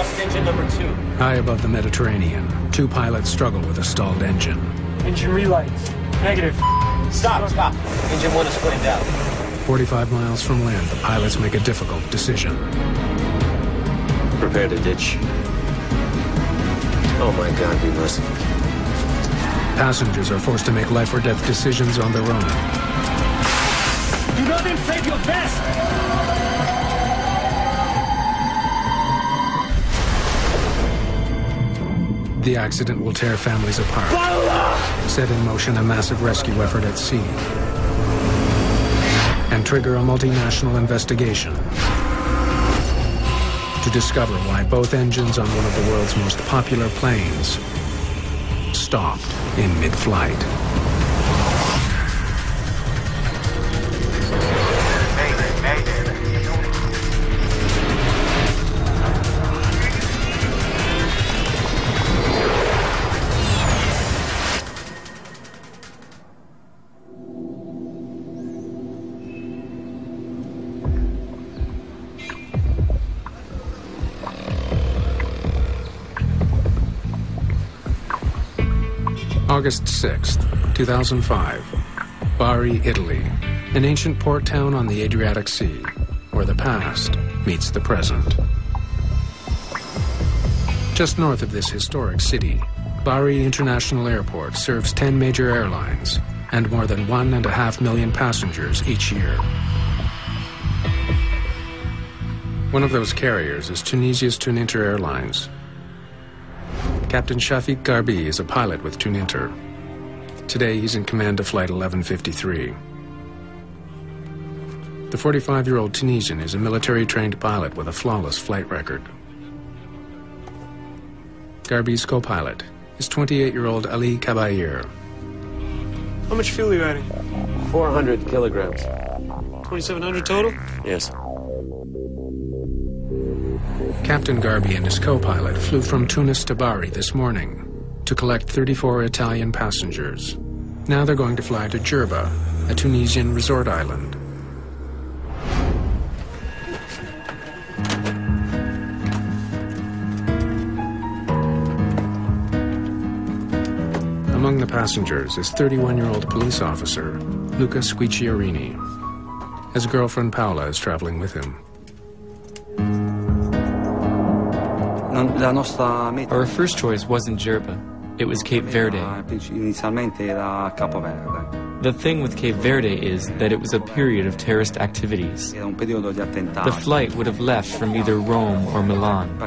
lost engine number 2. High above the Mediterranean, two pilots struggle with a stalled engine. Engine relights. Negative. Stop. Engine 1 is flamed out. 45 miles from land, the pilots make a difficult decision. Prepare to ditch. Oh my God, be merciful. Passengers are forced to make life or death decisions on their own. Do not inflate your vest! The accident will tear families apart. Set in motion a massive rescue effort at sea. And trigger a multinational investigation to discover why both engines on one of the world's most popular planes stopped in mid-flight. Mayday. August 6th, 2005. Bari, Italy, an ancient port town on the Adriatic Sea, where the past meets the present. Just north of this historic city, Bari International Airport serves 10 major airlines and more than 1.5 million passengers each year. One of those carriers is Tunisia's Tuninter Airlines. Captain Shafiq Garbi is a pilot with Tuninter. Today, he's in command of Flight 1153. The 45-year-old Tunisian is a military-trained pilot with a flawless flight record. Garbi's co-pilot is 28-year-old Ali Kabair. How much fuel are you adding? 400 kilograms. 2,700 total? Yes. Captain Garbi and his co-pilot flew from Tunis to Bari this morning to collect 34 Italian passengers. Now they're going to fly to Jerba, a Tunisian resort island. Among the passengers is 31-year-old police officer Luca Squicciarini. His girlfriend Paola is traveling with him. Our first choice wasn't Jerba. It was Cape Verde. The thing with Cape Verde is that it was a period of terrorist activities. The flight would have left from either Rome or Milan.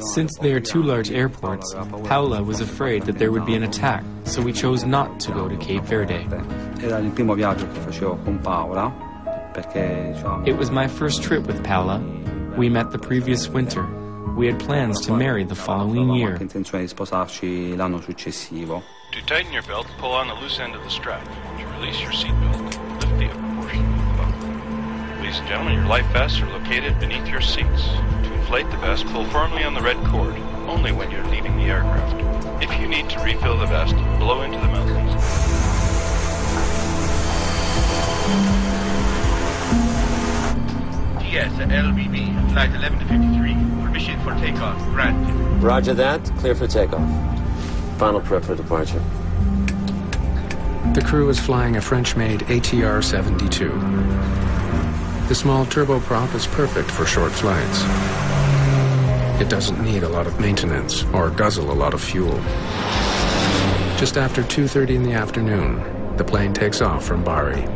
Since they are two large airports, Paola was afraid that there would be an attack, so we chose not to go to Cape Verde. It was my first trip with Paola. We met the previous winter. We had plans to marry the following year. To tighten your belt, pull on the loose end of the strap. To release your seatbelt, lift the upper portion of the buckle. Ladies and gentlemen, your life vests are located beneath your seats. To inflate the vest, pull firmly on the red cord, only when you're leaving the aircraft. If you need to refill the vest, blow into the mouthpiece. Yes, LBB, flight 1153. Permission for takeoff, granted. Roger that. Clear for takeoff. Final prep for departure. The crew is flying a French-made ATR-72. The small turboprop is perfect for short flights. It doesn't need a lot of maintenance or guzzle a lot of fuel. Just after 2:30 in the afternoon, the plane takes off from Bari.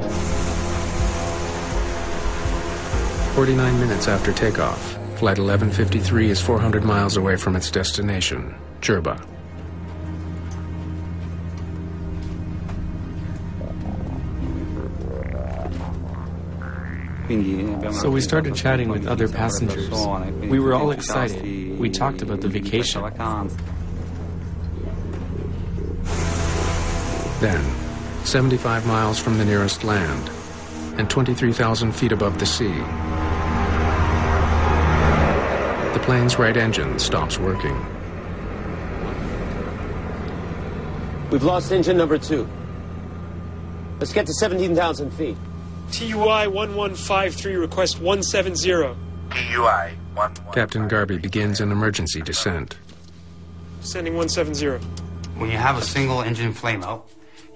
49 minutes after takeoff, Flight 1153 is 400 miles away from its destination, Jerba. So we started chatting with other passengers. We were all excited. We talked about the vacation. Then, 75 miles from the nearest land, and 23,000 feet above the sea, the plane's right engine stops working. We've lost engine number 2. Let's get to 17,000 feet. TUI 1153, request 170. TUI 1153. Captain Garby begins an emergency descent. Sending 170. When you have a single engine flameout,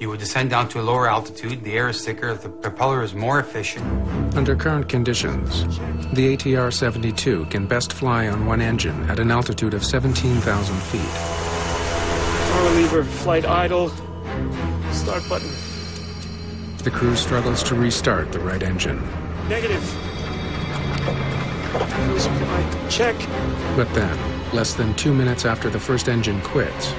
you would descend down to a lower altitude, the air is thicker, the propeller is more efficient. Under current conditions, the ATR-72 can best fly on one engine at an altitude of 17,000 feet. Power lever, flight idle, start button. The crew struggles to restart the right engine. Negative. Fuel supply, check. But then, less than 2 minutes after the first engine quits,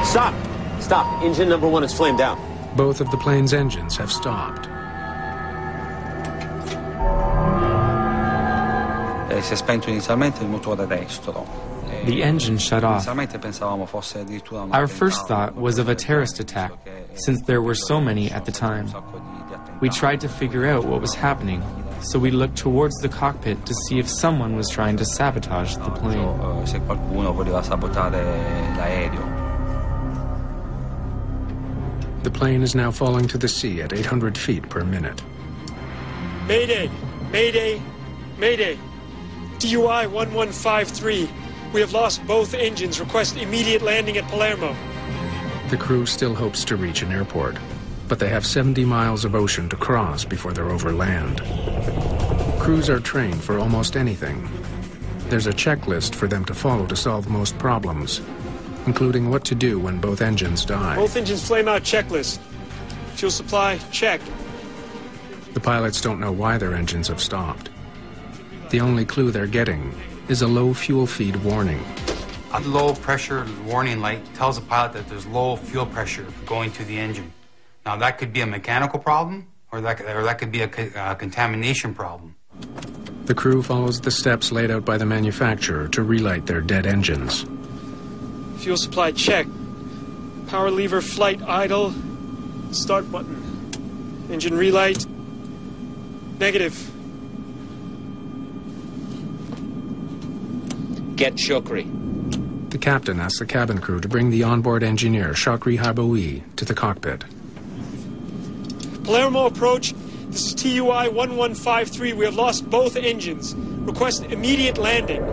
Stop! Stop. Engine number 1 is flamed out. both of the plane's engines have stopped. Si è spento inizialmente il motore destro. The engine shut off. Inizialmente pensavamo fosse addirittura un Our attentato, first thought was of a terrorist attack, since there were so many at the time. We tried to figure out what was happening, so we looked towards the cockpit to see if someone was trying to sabotage the plane. Se qualcuno voleva sabotare l'aereo. The plane is now falling to the sea at 800 feet per minute. Mayday! Mayday! Mayday! TUI 1153. We have lost both engines. Request immediate landing at Palermo. The crew still hopes to reach an airport, but they have 70 miles of ocean to cross before they're over land. Crews are trained for almost anything. There's a checklist for them to follow to solve most problems, including what to do when both engines die. Both engines flame out checklist. Fuel supply, check. The pilots don't know why their engines have stopped. The only clue they're getting is a low fuel feed warning. A low pressure warning light tells the pilot that there's low fuel pressure going to the engine. Now that could be a mechanical problem, or that could be a contamination problem. The crew follows the steps laid out by the manufacturer to relight their dead engines. Fuel supply, check. Power lever, flight idle. Start button. Engine relight. Negative. Get Chokri. The captain asks the cabin crew to bring the onboard engineer, Chokri Harboui, to the cockpit. Palermo approach. This is TUI 1153. We have lost both engines. Request immediate landing.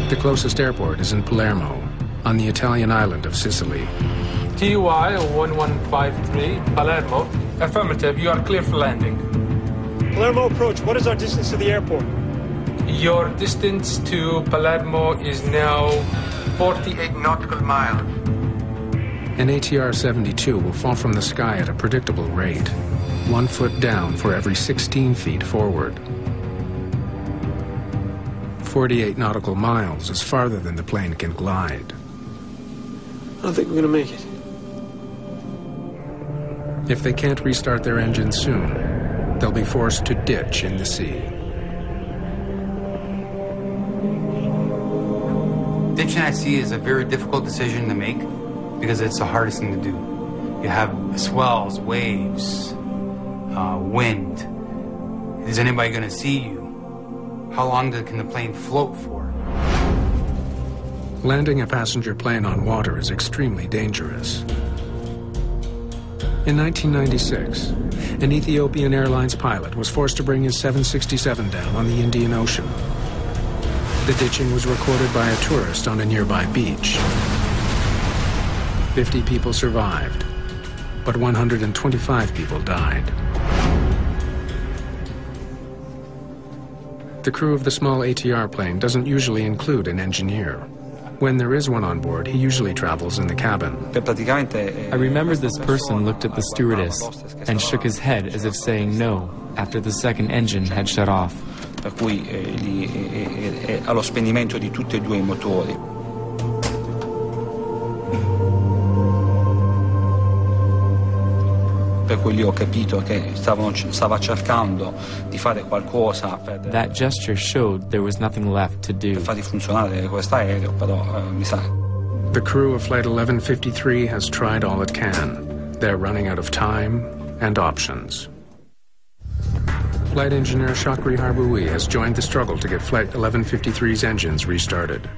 The closest airport is in Palermo, on the Italian island of Sicily. TUI 1153, Palermo. Affirmative, you are clear for landing. Palermo approach. What is our distance to the airport? Your distance to Palermo is now 48 nautical miles. An ATR-72 will fall from the sky at a predictable rate, 1 foot down for every 16 feet forward. 48 nautical miles is farther than the plane can glide. I don't think we're going to make it. If they can't restart their engines soon, they'll be forced to ditch in the sea. Ditching at sea is a very difficult decision to make because it's the hardest thing to do. You have swells, waves, wind. Is anybody going to see you? How long can the plane float for? Landing a passenger plane on water is extremely dangerous. In 1996, an Ethiopian Airlines pilot was forced to bring his 767 down on the Indian Ocean. The ditching was recorded by a tourist on a nearby beach. 50 people survived, but 125 people died. The crew of the small ATR plane doesn't usually include an engineer. When there is one on board, he usually travels in the cabin. I remember this person looked at the stewardess and shook his head as if saying no after the second engine had shut off. Per cui allo spegnimento di tutti e due i motori. Per cui lì ho capito che stava cercando di fare qualcosa per That gesture showed there was nothing left to do. far funzionare questo aereo, però mi sa. The crew of Flight 1153 has tried all it can. They're running out of time and options. Flight engineer Chokri Harboui has joined the struggle to get Flight 1153's engines restarted.